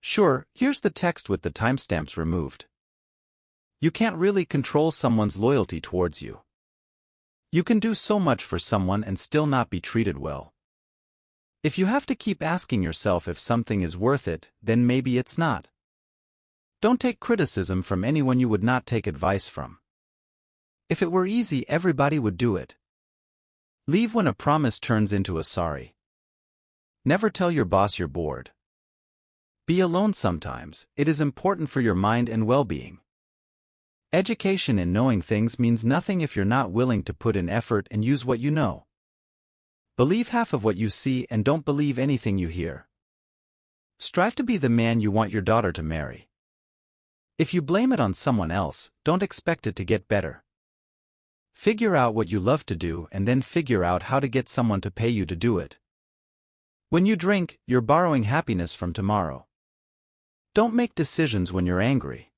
Sure, here's the text with the timestamps removed. You can't really control someone's loyalty towards you. You can do so much for someone and still not be treated well. If you have to keep asking yourself if something is worth it, then maybe it's not. Don't take criticism from anyone you would not take advice from. If it were easy, everybody would do it. Leave when a promise turns into a sorry. Never tell your boss you're bored. Be alone sometimes. It is important for your mind and well-being. Education in knowing things means nothing if you're not willing to put in effort and use what you know. Believe half of what you see and don't believe anything you hear. Strive to be the man you want your daughter to marry. If you blame it on someone else, don't expect it to get better. Figure out what you love to do and then figure out how to get someone to pay you to do it. When you drink, you're borrowing happiness from tomorrow. Don't make decisions when you're angry.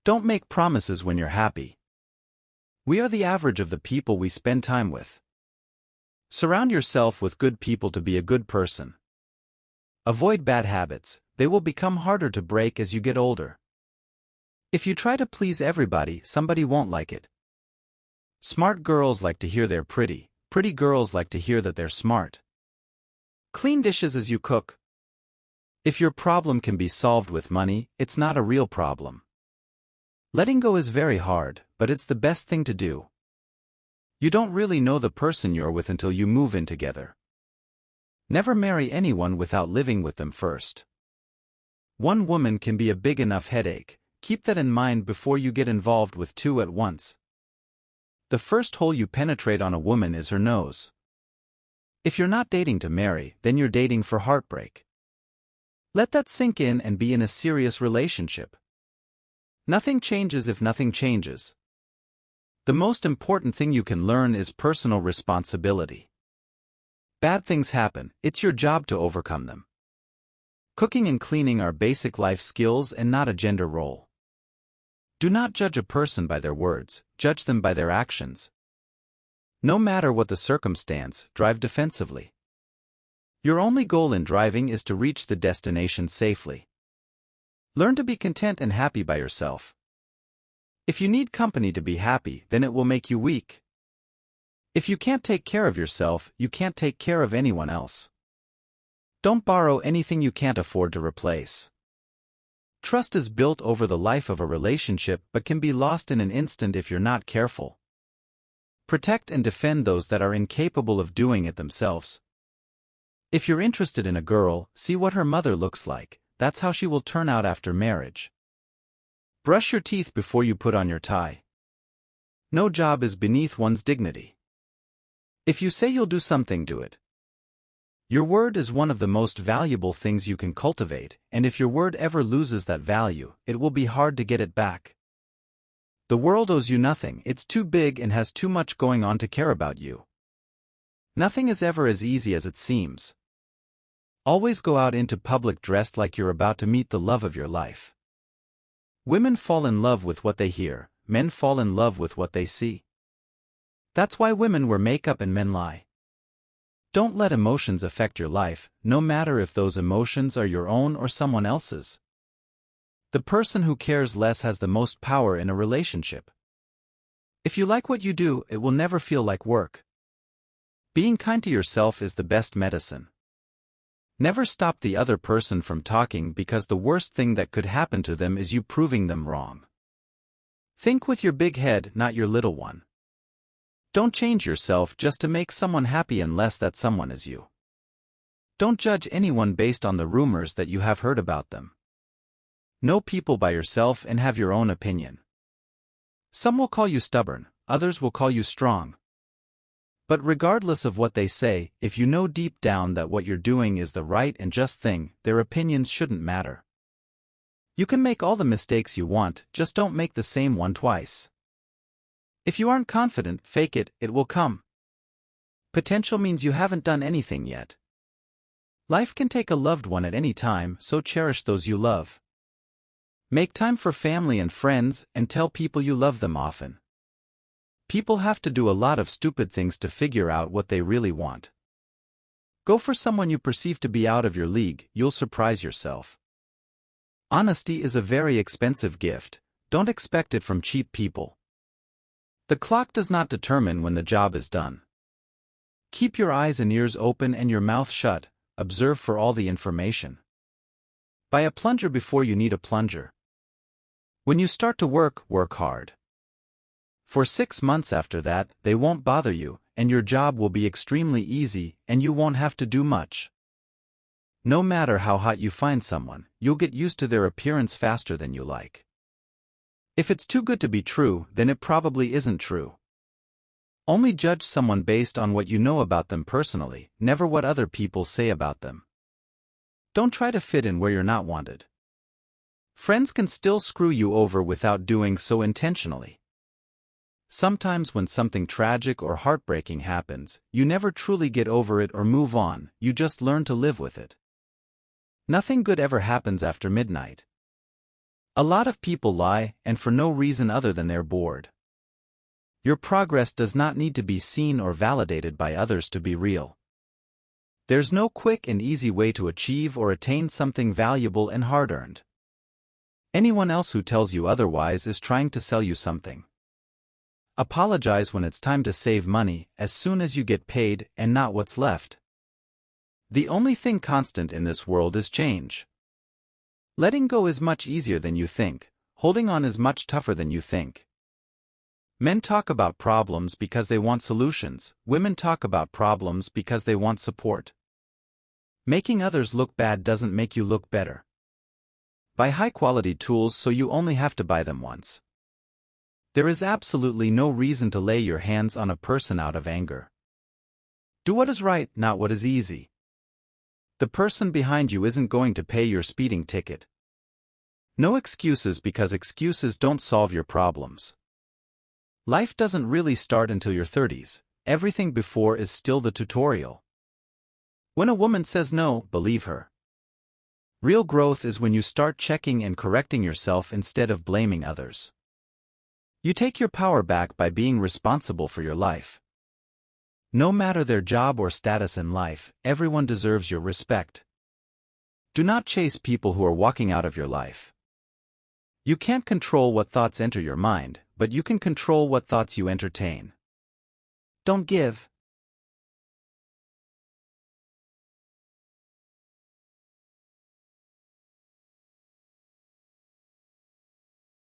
Don't make promises when you're happy. We are the average of the people we spend time with. Surround yourself with good people to be a good person. Avoid bad habits, they will become harder to break as you get older. If you try to please everybody, somebody won't like it. Smart girls like to hear they're pretty, pretty girls like to hear that they're smart. Clean dishes as you cook. If your problem can be solved with money, it's not a real problem. Letting go is very hard, but it's the best thing to do. You don't really know the person you're with until you move in together. Never marry anyone without living with them first. One woman can be a big enough headache. Keep that in mind before you get involved with two at once. The first hole you penetrate on a woman is her nose. If you're not dating to marry, then you're dating for heartbreak. Let that sink in and be in a serious relationship. Nothing changes if nothing changes. The most important thing you can learn is personal responsibility. Bad things happen, it's your job to overcome them. Cooking and cleaning are basic life skills and not a gender role. Do not judge a person by their words, judge them by their actions. No matter what the circumstance, drive defensively. Your only goal in driving is to reach the destination safely. Learn to be content and happy by yourself. If you need company to be happy, then it will make you weak. If you can't take care of yourself, you can't take care of anyone else. Don't borrow anything you can't afford to replace. Trust is built over the life of a relationship but can be lost in an instant if you're not careful. Protect and defend those that are incapable of doing it themselves. If you're interested in a girl, see what her mother looks like. That's how she will turn out after marriage. Brush your teeth before you put on your tie. No job is beneath one's dignity. If you say you'll do something, do it. Your word is one of the most valuable things you can cultivate, and if your word ever loses that value, it will be hard to get it back. The world owes you nothing, it's too big and has too much going on to care about you. Nothing is ever as easy as it seems. Always go out into public dressed like you're about to meet the love of your life. Women fall in love with what they hear, men fall in love with what they see. That's why women wear makeup and men lie. Don't let emotions affect your life, no matter if those emotions are your own or someone else's. The person who cares less has the most power in a relationship. If you like what you do, it will never feel like work. Being kind to yourself is the best medicine. Never stop the other person from talking because the worst thing that could happen to them is you proving them wrong. Think with your big head, not your little one. Don't change yourself just to make someone happy unless that someone is you. Don't judge anyone based on the rumors that you have heard about them. Know people by yourself and have your own opinion. Some will call you stubborn, others will call you strong. But regardless of what they say, if you know deep down that what you're doing is the right and just thing, their opinions shouldn't matter. You can make all the mistakes you want, just don't make the same one twice. If you aren't confident, fake it, it will come. Potential means you haven't done anything yet. Life can take a loved one at any time, so cherish those you love. Make time for family and friends, and tell people you love them often. People have to do a lot of stupid things to figure out what they really want. Go for someone you perceive to be out of your league, you'll surprise yourself. Honesty is a very expensive gift. Don't expect it from cheap people. The clock does not determine when the job is done. Keep your eyes and ears open and your mouth shut. Observe for all the information. Buy a plunger before you need a plunger. When you start to work, work hard. For 6 months after that, they won't bother you, and your job will be extremely easy, and you won't have to do much. No matter how hot you find someone, you'll get used to their appearance faster than you like. If it's too good to be true, then it probably isn't true. Only judge someone based on what you know about them personally, never what other people say about them. Don't try to fit in where you're not wanted. Friends can still screw you over without doing so intentionally. Sometimes when something tragic or heartbreaking happens, you never truly get over it or move on, you just learn to live with it. Nothing good ever happens after midnight. A lot of people lie, and for no reason other than they're bored. Your progress does not need to be seen or validated by others to be real. There's no quick and easy way to achieve or attain something valuable and hard-earned. Anyone else who tells you otherwise is trying to sell you something. Apologize when it's time to save money, as soon as you get paid, and not what's left. The only thing constant in this world is change. Letting go is much easier than you think, holding on is much tougher than you think. Men talk about problems because they want solutions, women talk about problems because they want support. Making others look bad doesn't make you look better. Buy high-quality tools so you only have to buy them once. There is absolutely no reason to lay your hands on a person out of anger. Do what is right, not what is easy. The person behind you isn't going to pay your speeding ticket. No excuses because excuses don't solve your problems. Life doesn't really start until your 30s, everything before is still the tutorial. When a woman says no, believe her. Real growth is when you start checking and correcting yourself instead of blaming others. You take your power back by being responsible for your life. No matter their job or status in life, everyone deserves your respect. Do not chase people who are walking out of your life. You can't control what thoughts enter your mind, but you can control what thoughts you entertain. Don't give,